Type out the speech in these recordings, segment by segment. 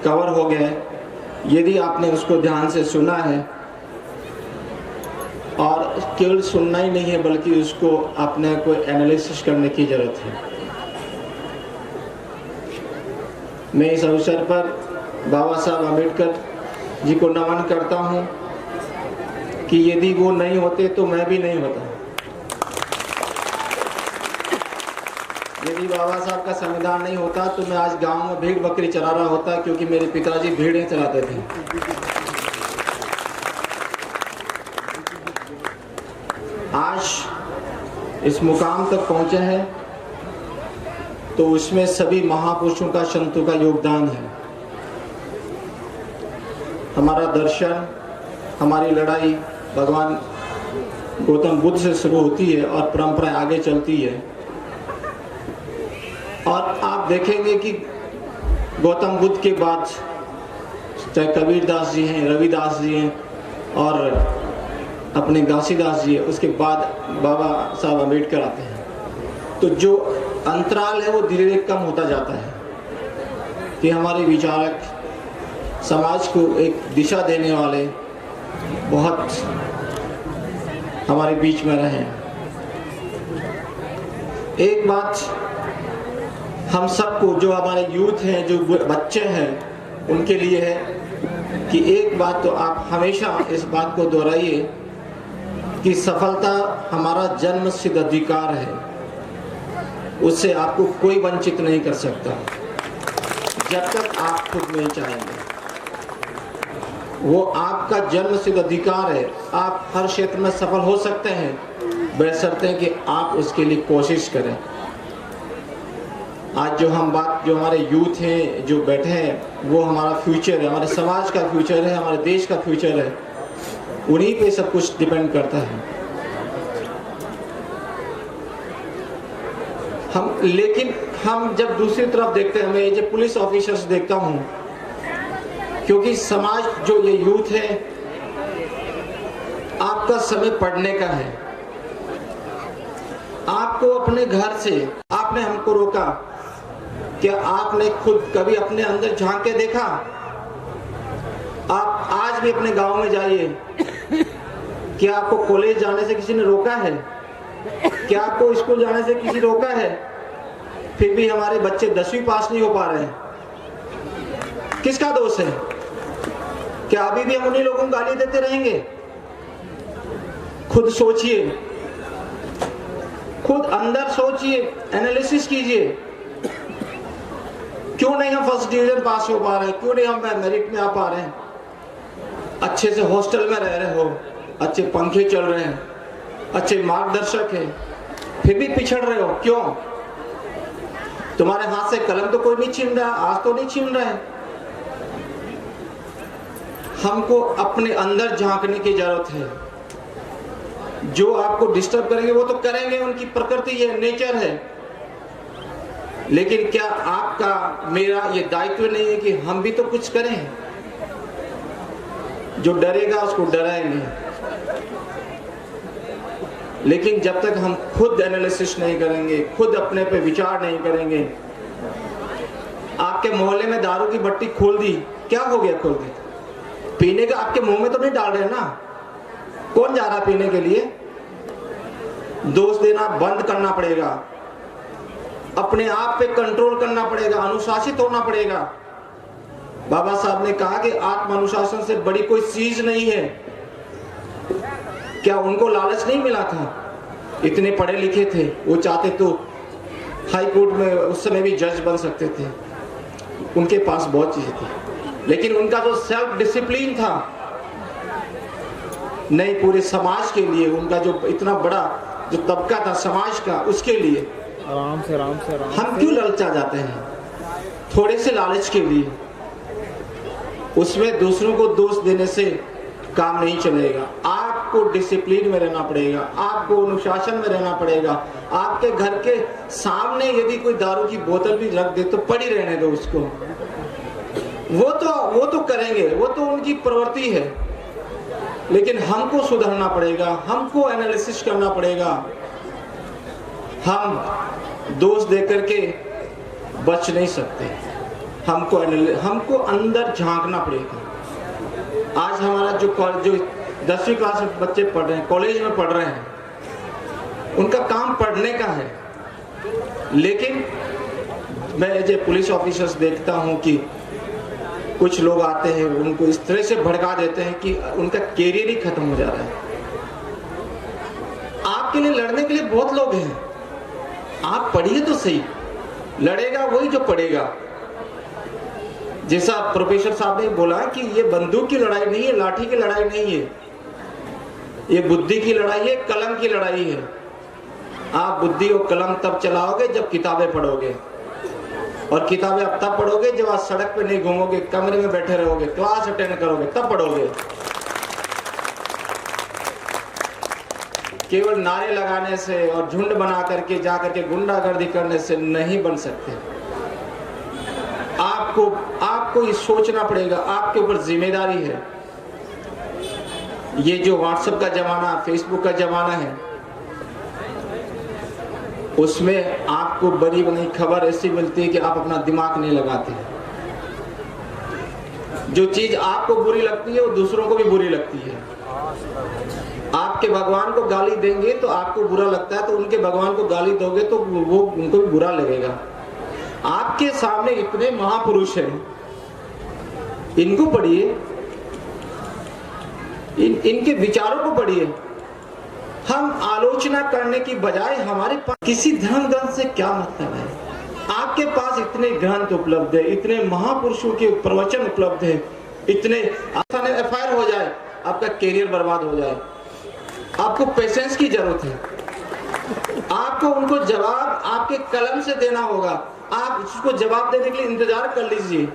Cover हो गया है। यदि आपने उसको ध्यान से सुना है, और केवल सुनना ही नहीं है बल्कि उसको अपने को एनालिसिस करने की ज़रूरत है। मैं इस अवसर पर बाबा साहब अम्बेडकर जी को नमन करता हूँ कि यदि वो नहीं होते तो मैं भी नहीं होता। यदि बाबा साहब का संविधान नहीं होता तो मैं आज गांव में भेड़ बकरी चरा रहा होता, क्योंकि मेरे पिताजी भेड़ें चराते थे। आज इस मुकाम तक पहुंचे हैं तो उसमें सभी महापुरुषों का, संतों का योगदान है। हमारा दर्शन, हमारी लड़ाई भगवान गौतम बुद्ध से शुरू होती है और परंपरा आगे चलती है। और आप देखेंगे कि गौतम बुद्ध के बाद चाहे कबीरदास जी हैं, रविदास जी हैं और अपने घासीदास जी है, उसके बाद बाबा साहब अम्बेडकर आते हैं। तो जो अंतराल है वो धीरे धीरे कम होता जाता है कि हमारे विचारक समाज को एक दिशा देने वाले बहुत हमारे बीच में रहे। एक बात हम सबको, जो हमारे यूथ हैं, जो बच्चे हैं, उनके लिए है कि एक बात तो आप हमेशा इस बात को दोहराइए कि सफलता हमारा जन्म सिद्ध अधिकार है, उससे आपको कोई वंचित नहीं कर सकता जब तक आप खुद नहीं चाहेंगे। वो आपका जन्म सिद्ध अधिकार है। आप हर क्षेत्र में सफल हो सकते हैं, बशर्ते कि आप उसके लिए कोशिश करें। आज जो हमारे यूथ हैं जो बैठे हैं, वो हमारा फ्यूचर है, हमारे समाज का फ्यूचर है, हमारे देश का फ्यूचर है। उन्हीं पे सब कुछ डिपेंड करता है। लेकिन हम जब दूसरी तरफ देखते हैं, मैं ये जो पुलिस ऑफिसर्स देखता हूँ, क्योंकि समाज जो ये यूथ है, आपका समय पढ़ने का है। आपको अपने घर से, आपने हमको रोका, क्या आपने खुद कभी अपने अंदर झांक के देखा? आप आज भी अपने गांव में जाइए, क्या आपको कॉलेज जाने से किसी ने रोका है? क्या आपको स्कूल जाने से किसी रोका है? फिर भी हमारे बच्चे 10वीं पास नहीं हो पा रहे हैं। किसका दोष है? क्या अभी भी हम उन्हीं लोगों को गाली देते रहेंगे? खुद सोचिए, खुद अंदर सोचिए, एनालिसिस कीजिए। क्यों नहीं हम फर्स्ट डिवीजन पास हो पा रहे हैं? क्यों नहीं हम मेरिट में आ पा रहे हैं? अच्छे से हॉस्टल में रह रहे हो, अच्छे पंखे चल रहे हैं, अच्छे मार्गदर्शक है, फिर भी पिछड़ रहे हो। क्यों? तुम्हारे हाथ से कलम तो कोई नहीं छीन रहा, आज तो नहीं छीन रहा है। हमको अपने अंदर झांकने की जरूरत है। जो आपको डिस्टर्ब करेंगे वो तो करेंगे, उनकी प्रकृति है, नेचर है। लेकिन क्या आपका, मेरा ये दायित्व नहीं है कि हम भी तो कुछ करें? जो डरेगा उसको डराएंगे। लेकिन जब तक हम खुद एनालिसिस नहीं करेंगे, खुद अपने पे विचार नहीं करेंगे। आपके मोहल्ले में दारू की भट्टी खोल दी, क्या हो गया खोल दी? पीने का आपके मुंह में तो नहीं डाल रहे ना? कौन जा रहा पीने के लिए? दोष देना बंद करना पड़ेगा, अपने आप पे कंट्रोल करना पड़ेगा, अनुशासित होना पड़ेगा। बाबा साहब ने कहा कि आत्म अनुशासन से बड़ी कोई चीज नहीं है। क्या उनको लालच नहीं मिला था? इतने पढ़े लिखे थे, वो चाहते तो हाई कोर्ट में उस समय भी जज बन सकते थे। उनके पास बहुत चीजें थी, लेकिन उनका जो सेल्फ डिसिप्लिन था, नहीं पूरे समाज के लिए, उनका जो इतना बड़ा जो तबका था समाज का, उसके लिए आराम से हम क्यों ललचा जाते हैं? थोड़े से लालच के लिए। उसमें दूसरों को दोष देने से काम नहीं चलेगा। आपको डिसिप्लिन में रहना पड़ेगा, आपको अनुशासन में रहना पड़ेगा। आपके घर के सामने यदि कोई दारू की बोतल भी रख दे तो पड़ी रहने दो उसको। वो तो करेंगे, वो तो उनकी प्रवृत्ति है। लेकिन हमको सुधरना पड़ेगा, हमको एनालिसिस करना पड़ेगा। हम दोष देकर के बच नहीं सकते। हमको अंदर झांकना पड़ेगा। आज हमारा जो 10वीं क्लास में बच्चे पढ़ रहे हैं, कॉलेज में पढ़ रहे हैं, उनका काम पढ़ने का है, लेकिन मैं एज ए पुलिस ऑफिसर्स देखता हूं कि कुछ लोग आते हैं, उनको इस तरह से भड़का देते हैं कि उनका कैरियर ही खत्म हो जा रहा है। आपके लिए लड़ने के लिए बहुत लोग हैं, आप पढ़िए तो सही। लड़ेगा वही जो पढ़ेगा। जैसा प्रोफेसर साहब ने बोला कि ये बंदूक की लड़ाई नहीं है, लाठी की लड़ाई नहीं है, ये बुद्धि की लड़ाई है, कलम की लड़ाई है। आप बुद्धि और कलम तब चलाओगे जब किताबें पढ़ोगे, और किताबें आप तब पढ़ोगे जब आप सड़क पे नहीं घूमोगे, कमरे में बैठे रहोगे, क्लास अटेंड करोगे, तब पढ़ोगे। केवल नारे लगाने से और झुंड बना करके जा करके गुंडागर्दी करने से नहीं बन सकते। आपको ये सोचना पड़ेगा, आपके ऊपर जिम्मेदारी है। ये जो व्हाट्सएप का जमाना, फेसबुक का जमाना है, उसमें आपको बड़ी बड़ी खबर ऐसी मिलती है कि आप अपना दिमाग नहीं लगाते। जो चीज आपको बुरी लगती है वो दूसरों को भी बुरी लगती है। आपके भगवान को गाली देंगे तो आपको बुरा लगता है, तो उनके भगवान को गाली दोगे तो वो उनको भी बुरा लगेगा। आपके सामने इतने महापुरुष हैं, इनको पढ़िए, इनके विचारों को पढ़िए। हम आलोचना करने की बजाय हमारे पास किसी धर्म ग्रंथ से क्या मतलब है। आपके पास इतने ग्रंथ उपलब्ध है, इतने महापुरुषों के प्रवचन उपलब्ध है, इतने एफआईआर हो जाए, आपका कैरियर बर्बाद हो जाए। आपको पेशेंस की जरूरत है। आपको उनको जवाब आपके कलम से देना होगा। आप उसको जवाब देने के लिए इंतजार कर लीजिए।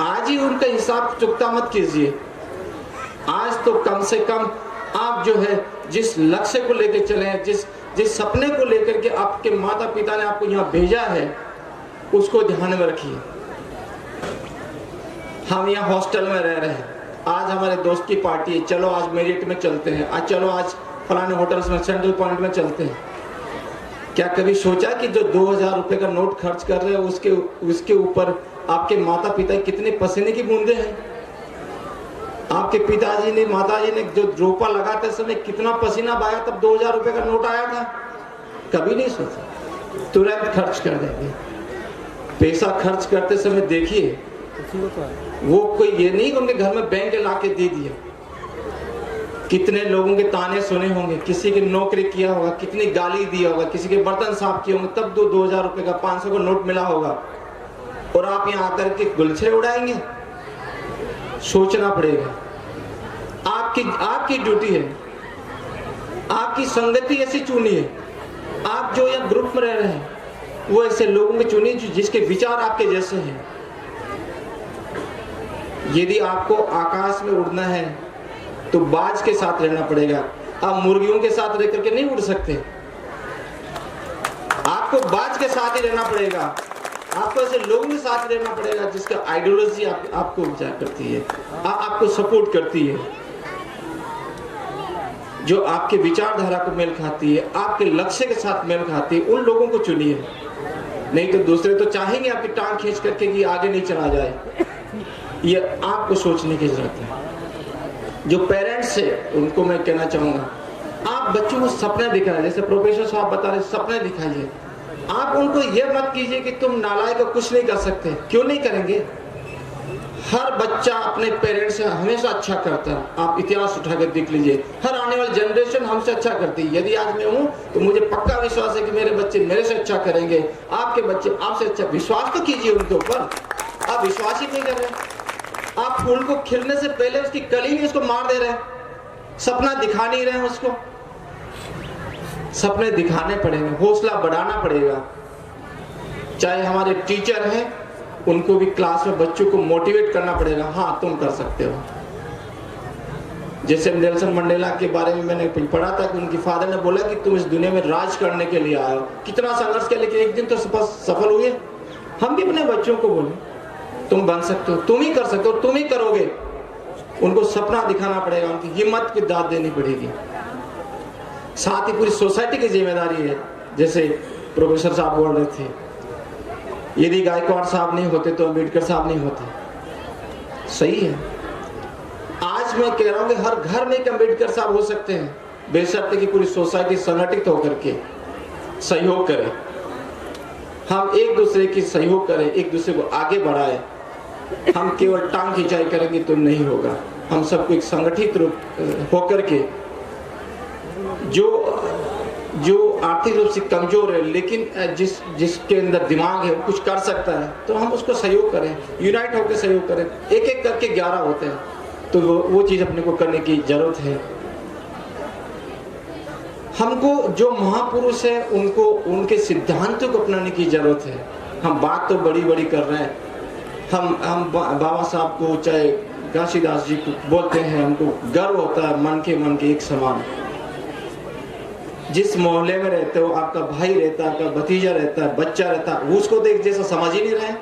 आज ही उनका हिसाब चुकता मत कीजिए। आज तो कम से कम आप जो है जिस लक्ष्य को लेकर चले हैं, जिस सपने को लेकर के आपके माता पिता ने आपको यहाँ भेजा है, उसको ध्यान में रखिए। हम यहाँ हॉस्टल में रह रहे हैं, आज हमारे दोस्त की पार्टी है, चलो आज मेरिट में चलते हैं, आज चलो आज फलाने होटल्स में, सेंट्रल पॉइंट में चलते हैं। क्या कभी सोचा कि जो 2000 रुपए का नोट खर्च कर रहे हैं उसके ऊपर आपके माता पिता कितने पसीने की बूंदे हैं? आपके पिताजी ने, माताजी ने जो रोपा लगाते समय कितना पसीना बहाया, तब 2000 रुपए का नोट आया था? कभी नहीं सोचा। तुरंत खर्च कर देंगे। पैसा खर्च करते समय देखिए, वो कोई ये नहीं कि उनके घर में बैंक ला के दे दिया। कितने लोगों के ताने सुने होंगे, किसी की नौकरी किया होगा, कितनी गाली दिया होगा, किसी के बर्तन साफ किए होंगे, तब 2000 रुपए का 500 का नोट मिला होगा, और आप यहाँ आकर के गुलछे उड़ाएंगे। सोचना पड़ेगा। आपकी ड्यूटी है, आपकी संगति ऐसी चुनी है। आप जो यहाँ ग्रुप में रह रहे हैं, वो ऐसे लोगों की चुनी जिसके विचार आपके जैसे हैं। यदि आपको आकाश में उड़ना है तो बाज के साथ रहना पड़ेगा। आप मुर्गियों के साथ रह करके नहीं उड़ सकते। आपको बाज के साथ ही रहना पड़ेगा। आपको ऐसे लोगों के साथ रहना पड़ेगा जिसका आइडियोलॉजी आपको विचार करती है, आपको सपोर्ट करती है, जो आपके विचारधारा को मेल खाती है, आपके लक्ष्य के साथ मेल खाती है। उन लोगों को चुनिए। नहीं तो दूसरे तो चाहेंगे आपकी टांग खींच करके कि आगे नहीं चला जाए। ये आपको सोचने की जरूरत है। जो पेरेंट्स है उनको मैं कहना चाहूंगा, आप बच्चों को सपने दिखाएं। जैसे प्रोफेसर साहब बता रहे, सपने दिखाइए। आप उनको यह मत कीजिए कि तुम नालायक हो, कुछ नहीं कर सकते। क्यों नहीं करेंगे? हर बच्चा अपने पेरेंट्स से हमेशा अच्छा करता है। आप इतिहास उठाकर देख लीजिए, हर आने वाली जनरेशन हमसे अच्छा करती है। यदि आज मैं हूं तो मुझे पक्का विश्वास है कि मेरे बच्चे मेरे से अच्छा करेंगे, आपके बच्चे आपसे अच्छा। विश्वास तो कीजिए उनके ऊपर। आप विश्वास ही नहीं कर रहे। आप फूल को खिलने से पहले उसकी कली नहीं, उसको मार दे रहे हैं। सपना दिखा नहीं रहे हैं उसको। सपने दिखाने पड़ेंगे, हौसला बढ़ाना पड़ेगा। चाहे हमारे टीचर हैं, उनको भी क्लास में बच्चों को मोटिवेट करना पड़ेगा। हाँ, तुम कर सकते हो। जैसे नेल्सन मंडेला के बारे में मैंने पढ़ा था कि उनकी फादर ने बोला कि तुम इस दुनिया में राज करने के लिए आए हो। कितना संघर्ष किया, लेकिन एक दिन तो सफल हुए। हम भी अपने बच्चों को बोले, तुम बन सकते हो, तुम ही कर सकते हो, तुम ही करोगे। उनको सपना दिखाना पड़ेगा, उनकी हिम्मत की दाद देनी पड़ेगी। साथ ही पूरी सोसाइटी की जिम्मेदारी है। जैसे प्रोफेसर साहब बोल रहे थे, यदि गायकवाड़ साहब नहीं होते तो अम्बेडकर साहब नहीं होते। सही है। आज मैं कह रहा हूं कि हर घर में एक अम्बेडकर साहब हो सकते हैं, बेशर्ते कि पूरी सोसाइटी संगठित होकर के सहयोग करे, हम एक दूसरे की सहयोग करें, एक दूसरे को आगे बढ़ाए। हम केवल टांग खिंचाई करेंगे तो नहीं होगा। हम सबको एक संगठित रूप होकर के जो आर्थिक रूप से कमजोर है लेकिन जिसके अंदर दिमाग है वो कुछ कर सकता है, तो हम उसको सहयोग करें, यूनाइट होकर सहयोग करें। एक एक करके 11 होते हैं, तो वो चीज अपने को करने की जरूरत है। हमको जो महापुरुष है उनको उनके सिद्धांतों को अपनाने की जरूरत है। हम बात तो बड़ी बड़ी कर रहे हैं, हम बाबा साहब को चाहे घासीदास जी को बोलते हैं, हमको गर्व होता है मन के एक समान। जिस मोहल्ले में रहते हो, आपका भाई रहता है, आपका भतीजा रहता है, बच्चा रहता है, उसको देख जैसा समझ ही नहीं रहे,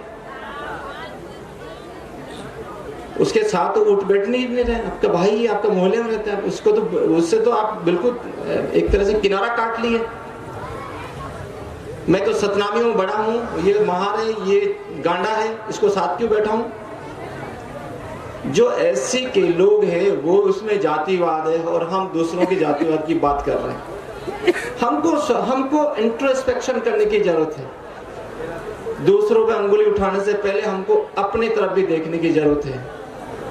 उसके साथ तो उठ बैठ नहीं रहे। आपका भाई आपका मोहल्ले में रहता है, उसको तो उससे तो आप बिल्कुल एक तरह से किनारा काट लिए। मैं तो सतनामी हूँ, बड़ा हूँ, ये महार है, ये गांडा है, इसको साथ क्यों बैठा हूँ? जो एससी के लोग हैं वो उसमें जातिवाद है और हम दूसरों की जातिवाद की बात कर रहे हैं। हमको इंट्रोस्पेक्शन करने की जरूरत है। दूसरों पे अंगुली उठाने से पहले हमको अपने तरफ भी देखने की जरूरत है।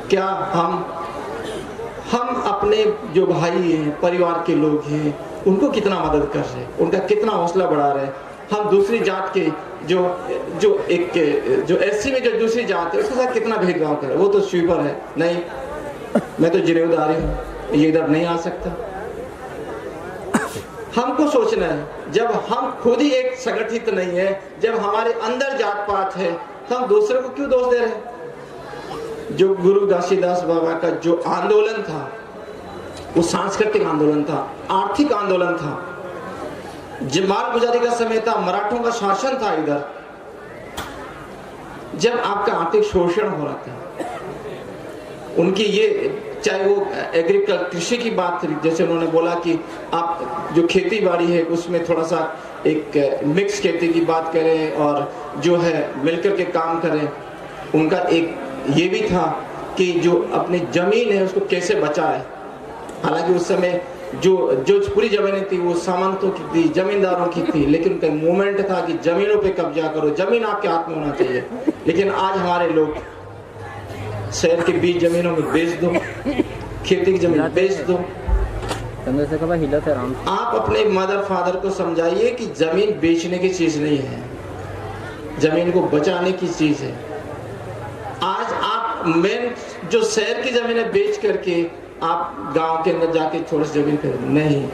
क्या हम अपने जो भाई हैं, परिवार के लोग हैं, उनको कितना मदद कर रहे हैं, उनका कितना हौसला बढ़ा रहे हैं। हम दूसरी जात के जो एससी में जो दूसरी जात है उसके साथ कितना भेदभाव कर रहे हैं। वो तो स्वीपर है, नहीं मैं तो जिम्मेदारी हूँ, ये इधर नहीं आ सकता। हमको सोचना है, जब हम खुद ही एक संगठित नहीं है, जब हमारे अंदर जात पात है, हम दूसरे को क्यों दोष दे रहे हैं? जो गुरु घासीदास बाबा का जो आंदोलन था वो सांस्कृतिक आंदोलन था, आर्थिक आंदोलन था, माल गुजारी का समय था, मराठों का शासन था इधर। जब आपका आर्थिक शोषण हो रहा था, उनकी ये चाहे वो एग्रीकल्चर कृषि की बात थी, जैसे उन्होंने बोला कि आप जो खेती बाड़ी है उसमें थोड़ा सा एक मिक्स खेती की बात करें और जो है मिलकर के काम करें। उनका एक ये भी था कि जो अपनी जमीन है उसको कैसे बचाए। हालांकि उस समय जो पूरी जमीनें थी वो सामंतों की थी, जमींदारों की थी, लेकिन उनका मूवमेंट था कि जमीनों पे कब्जा करो, जमीन आपके हाथ में होना चाहिए। लेकिन आज हमारे लोग शहर के 20 जमीनों में बेच दो, खेती की जमीन बेच दो। आप अपने मदर फादर को समझाइए कि जमीन बेचने की चीज नहीं है, जमीन को बचाने की चीज है। आज आप मेन जो शहर की जमीनें बेच करके आप गांव के अंदर जाके थोड़ी सी जमीन खरीद नहीं।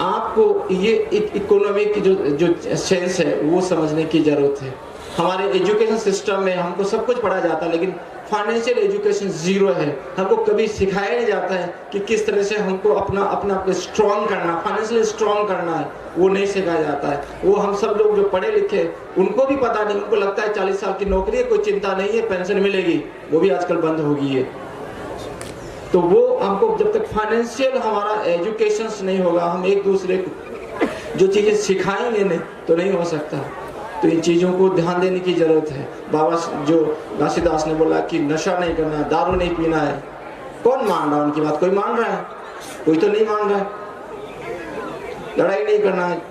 आपको ये इकोनॉमी की जो सेंस है वो समझने की जरूरत है। हमारे एजुकेशन सिस्टम में हमको सब कुछ पढ़ाया जाता है लेकिन फाइनेंशियल एजुकेशन जीरो है। हमको कभी सिखाया नहीं जाता है कि किस तरह से हमको अपना स्ट्रॉन्ग करना, फाइनेंशियली स्ट्रॉन्ग करना है, वो नहीं सिखाया जाता है। वो हम सब लोग जो पढ़े लिखे उनको भी पता नहीं, उनको लगता है 40 साल की नौकरी है, कोई चिंता नहीं है, पेंशन मिलेगी, वो भी आजकल बंद हो गई है। तो वो हमको जब तक फाइनेंशियल हमारा एजुकेशन नहीं होगा, हम एक दूसरे को जो चीजें सिखाएंगे नहीं तो नहीं हो सकता। तो इन चीजों को ध्यान देने की जरूरत है। बाबा जो घासीदास ने बोला कि नशा नहीं करना है, दारू नहीं पीना है, कौन मान रहा है उनकी बात? कोई मान रहा है? कोई तो नहीं मान रहा है। लड़ाई नहीं करना है,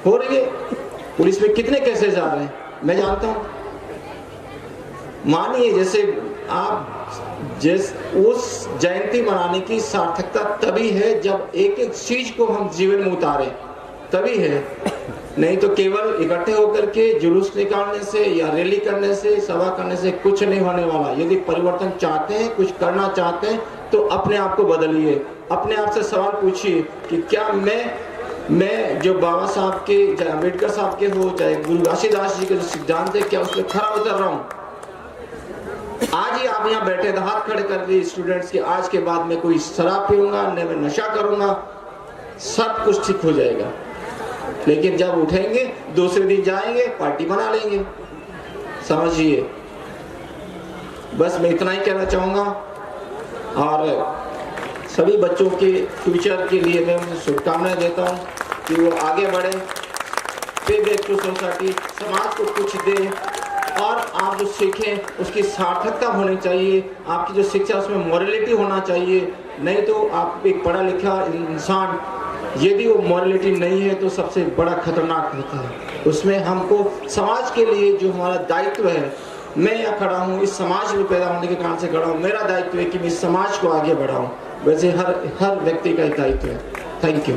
हो रही है। पुलिस में कितने केसेस आ रहे हैं मैं जानता हूं। मानिए जैसे आप उस जयंती मनाने की सार्थकता तभी है जब एक एक चीज को हम जीवन में उतारें, तभी है। नहीं तो केवल इकट्ठे होकर के जुलूस निकालने से या रैली करने से, सभा करने से कुछ नहीं होने वाला। यदि परिवर्तन चाहते हैं, कुछ करना चाहते हैं, तो अपने आप को बदलिए। अपने आप से सवाल पूछिए कि क्या मैं जो बाबा साहब के, चाहे अम्बेडकर साहब के हो, चाहे गुरु घासीदास जी के जो सिद्धांत है, क्या उसमें खरा उतर रहा हूँ? आज ही आप यहाँ बैठे थे, हाथ खड़े कर दिए स्टूडेंट्स के, आज के बाद मैं कोई शराब पीऊंगा, न मैं नशा करूंगा, सब कुछ ठीक हो जाएगा। लेकिन जब उठेंगे दूसरे दिन जाएंगे पार्टी बना लेंगे। समझिए, बस मैं इतना ही कहना चाहूंगा। और सभी बच्चों के फ्यूचर के लिए मैं उन्हें शुभकामनाएं देता हूं कि वो आगे बढ़े, पे बैक टू सोसाइटी, समाज को कुछ दे और आप जो सीखें उसकी सार्थकता होनी चाहिए। आपकी जो शिक्षा उसमें मॉरलिटी होना चाहिए। नहीं तो आप एक पढ़ा लिखा इंसान यदि वो मॉरलिटी नहीं है तो सबसे बड़ा खतरनाक होता है। उसमें हमको समाज के लिए जो हमारा दायित्व है, मैं यहाँ खड़ा हूँ इस समाज में पैदा होने के कारण से खड़ा हूँ, मेरा दायित्व है कि मैं इस समाज को आगे बढ़ाऊँ। वैसे हर व्यक्ति का एक दायित्व है। Thank you.